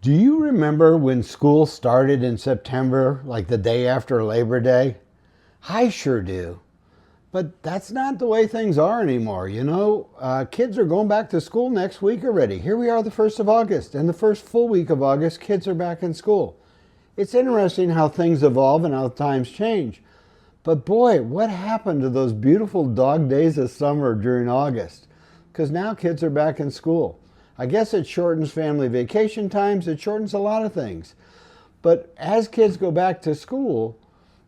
Do you remember when school started in September, like the day after Labor Day? I sure do. But that's not the way things are anymore. Kids are going back to school next week already. Here we are, the 1st of August, and the first full week of August, kids are back in school. It's interesting how things evolve and how times change. But boy, what happened to those beautiful dog days of summer during August? Because now kids are back in school. I guess it shortens family vacation times, it shortens a lot of things. But as kids go back to school,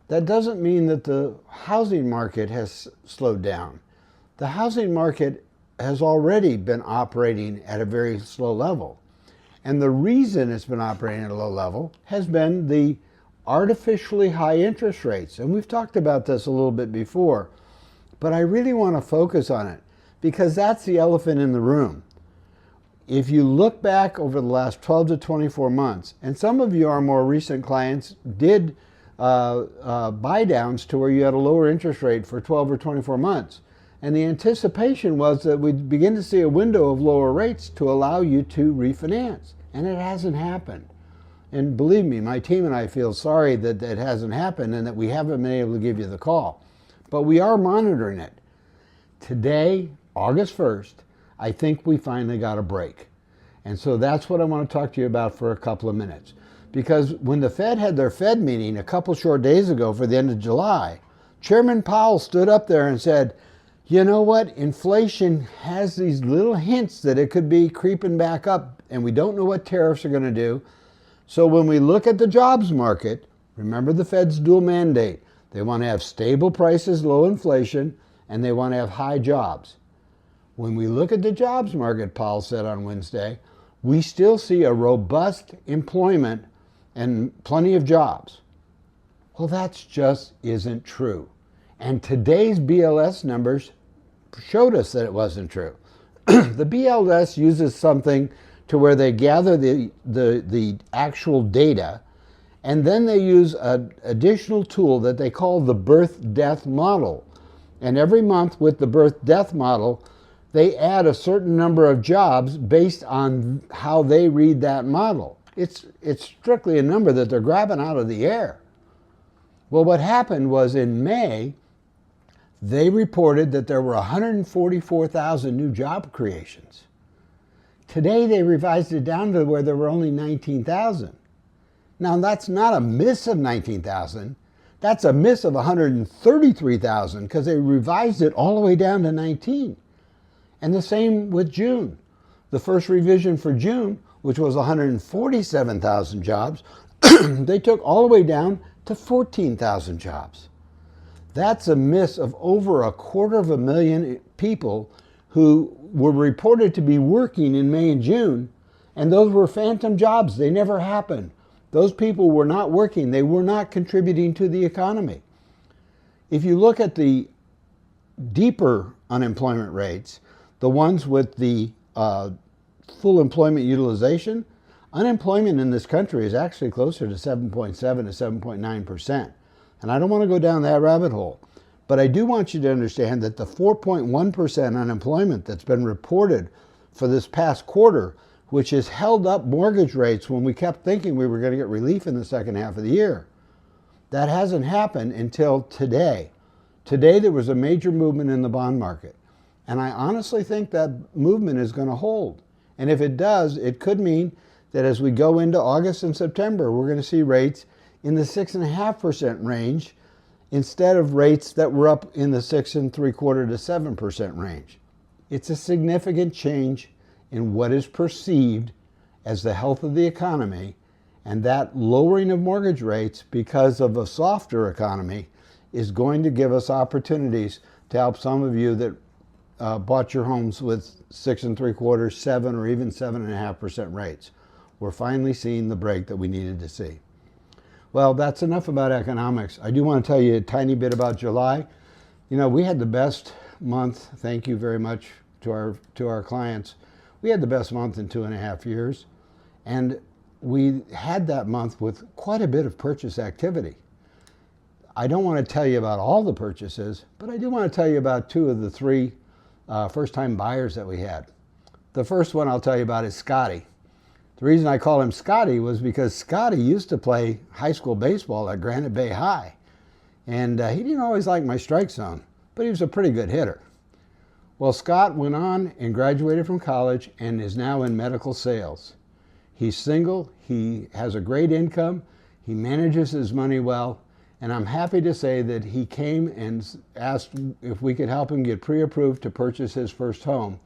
that doesn't mean that the housing market has slowed down. The housing market has already been operating at a very slow level. And the reason it's been operating at a low level has been the artificially high interest rates. And we've talked about this a little bit before, but I really want to focus on it because that's the elephant in the room. If you look back over the last 12 to 24 months, and some of you, our more recent clients, did buy downs to where you had a lower interest rate for 12 or 24 months. And the anticipation was that we'd begin to see a window of lower rates to allow you to refinance. And it hasn't happened. And believe me, my team and I feel sorry that it hasn't happened and that we haven't been able to give you the call. But we are monitoring it. Today, August 1st, I think we finally got a break. And so that's what I want to talk to you about for a couple of minutes. Because when the Fed had their Fed meeting a couple short days ago for the end of July, Chairman Powell stood up there and said, you know what, inflation has these little hints that it could be creeping back up and we don't know what tariffs are going to do. So when we look at the jobs market, remember the Fed's dual mandate. They want to have stable prices, low inflation, and they want to have high jobs. When we look at the jobs market, Powell said on Wednesday, we still see a robust employment and plenty of jobs. Well, that just isn't true. And today's BLS numbers showed us that it wasn't true. The BLS uses something to where they gather the actual data, and then they use an additional tool that they call the birth-death model. And every month with the birth-death model, they add a certain number of jobs based on how they read that model. It's strictly a number that they're grabbing out of the air. Well, what happened was in May, they reported that there were 144,000 new job creations. Today, they revised it down to where there were only 19,000. Now, that's not a miss of 19,000. That's a miss of 133,000 because they revised it all the way down to 19. And the same with June. The first revision for June, which was 147,000 jobs, they took all the way down to 14,000 jobs. That's a miss of over 250,000 people who were reported to be working in May and June, and those were phantom jobs. They never happened. Those people were not working. They were not contributing to the economy. If you look at the deeper unemployment rates, the ones with the full employment utilization, unemployment in this country is actually closer to 7.7 to 7.9%. And I don't want to go down that rabbit hole. But I do want you to understand that the 4.1% unemployment that's been reported for this past quarter, which has held up mortgage rates when we kept thinking we were going to get relief in the second half of the year, that hasn't happened until today. Today there was a major movement in the bond market. And I honestly think that movement is going to hold. And if it does, it could mean that as we go into August and September, we're going to see rates in the 6.5% range instead of rates that were up in the 6.75% to 7% range. It's a significant change in what is perceived as the health of the economy, and that lowering of mortgage rates because of a softer economy is going to give us opportunities to help some of you that bought your homes with 6.75%, 7%, or even 7.5% rates. We're finally seeing the break that we needed to see. Well, that's enough about economics. I do want to tell you a tiny bit about July. You know, we had the best month. Thank you very much to our clients. We had the best month in 2.5 years, and we had that month with quite a bit of purchase activity. I don't want to tell you about all the purchases, but I do want to tell you about 2 of the 3 first-time buyers that we had. The first one I'll tell you about is Scotty. The reason I call him Scotty was because Scotty used to play high school baseball at Granite Bay High. And he didn't always like my strike zone, but he was a pretty good hitter. Well, Scott went on and graduated from college and is now in medical sales. He's single, he has a great income, he manages his money well, and I'm happy to say that he came and asked if we could help him get pre-approved to purchase his first home.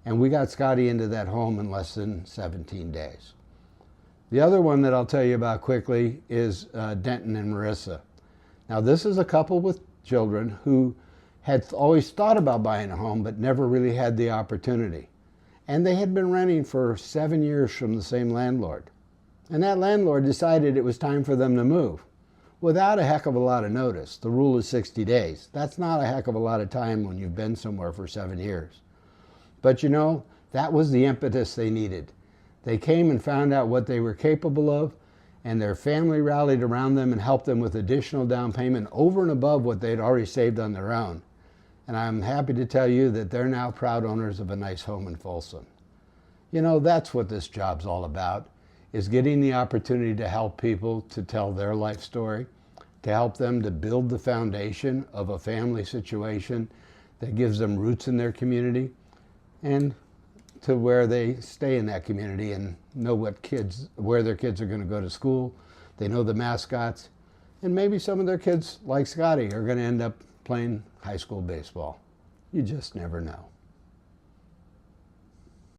And we got Scotty into that home in less than 17 days. The other one that I'll tell you about quickly is Denton and Marissa. Now, this is a couple with children who had always thought about buying a home but never really had the opportunity. And they had been renting for 7 years from the same landlord. And that landlord decided it was time for them to move without a heck of a lot of notice. The rule is 60 days. That's not a heck of a lot of time when you've been somewhere for 7 years. But you know, that was the impetus they needed. They came and found out what they were capable of, and their family rallied around them and helped them with additional down payment over and above what they'd already saved on their own. And I'm happy to tell you that they're now proud owners of a nice home in Folsom. You know, that's what this job's all about, is getting the opportunity to help people to tell their life story, to help them to build the foundation of a family situation that gives them roots in their community, and to where they stay in that community and know where their kids are going to go to school. They know the mascots, and maybe some of their kids, like Scotty, are going to end up playing high school baseball. You just never know.